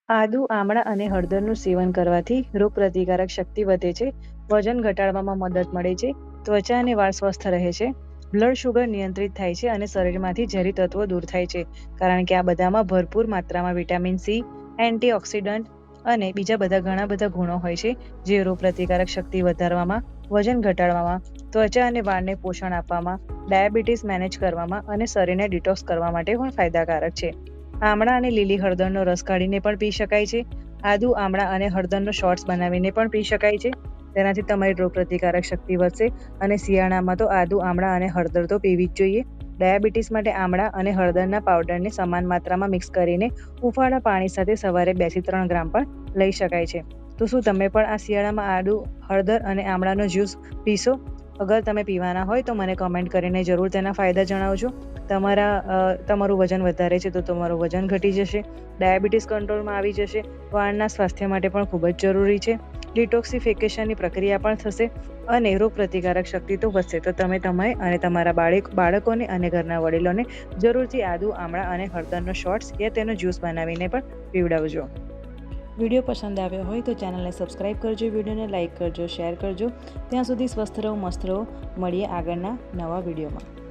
આદુ, આમળા અને હળદરનું સેવન કરવાથી રોગપ્રતિકારક શક્તિ વધે છે, વજન ઘટાડવામાં મદદ મળે છે, ત્વચા અને વાળ સ્વસ્થ રહે છે, બ્લડ શુગર નિયંત્રિત થાય છે અને શરીરમાંથી ઝેરી તત્વો દૂર થાય છે. કારણ કે આ બધામાં ભરપૂર માત્રામાં વિટામિન સી, એન્ટીઓક્સિડન્ટ અને બીજા બધા ઘણા બધા ગુણો હોય છે, જે રોગપ્રતિકારક શક્તિ વધારવામાં, વજન ઘટાડવામાં, ત્વચા અને વાળને પોષણ આપવામાં, ડાયાબિટીસ મેનેજ કરવામાં અને શરીરને ડિટોક્સ કરવા માટે પણ ફાયદાકારક છે. આમળા અને લીલી હળદરનો રસ કાઢીને પણ પી શકાય છે. આદુ, આમળા અને હળદરનો શોર્ટ્સ બનાવીને પણ પી શકાય છે. તેનાથી તમારી રોગપ્રતિકારક શક્તિ વધશે. અને શિયાળામાં તો આદુ, આમળા અને હળદર તો પીવી જ જોઈએ. ડાયાબિટીસ માટે આમળા અને હળદરના પાવડરને સમાન માત્રામાં મિક્સ કરીને હુંફાળા પાણી સાથે સવારે 2 થી 3 ગ્રામ પણ લઈ શકાય છે. તો શું તમે પણ આ શિયાળામાં આદુ, હળદર અને આમળાનો જ્યુસ પીશો? અગર તમે પીવાના હોય તો મને કમેન્ટ કરીને જરૂર તેના ફાયદા જણાવજો. તમારું વજન વધારે છે તો તમારું વજન ઘટી જશે, ડાયાબિટીસ કંટ્રોલમાં આવી જશે, વાળના સ્વાસ્થ્ય માટે પણ ખૂબ જ જરૂરી છે, ડિટોક્સિફિકેશનની પ્રક્રિયા પણ થશે અને રોગપ્રતિકારક શક્તિ તો વધશે. તો તમે અને તમારા બાળકોને અને ઘરના વડીલોને જરૂરથી આદુ, આમળા અને હળદરનો શોર્ટ્સ યા તેનો જ્યુસ બનાવીને પણ પીવડાવજો. વિડીયો પસંદ આવ્યો હોય તો ચેનલને સબસ્ક્રાઈબ કરજો, વિડીયોને લાઇક કરજો, શેર કરજો. ત્યાં સુધી સ્વસ્થ રહો, મસ્ત રહો. મળીએ આગળના નવા વિડીયોમાં.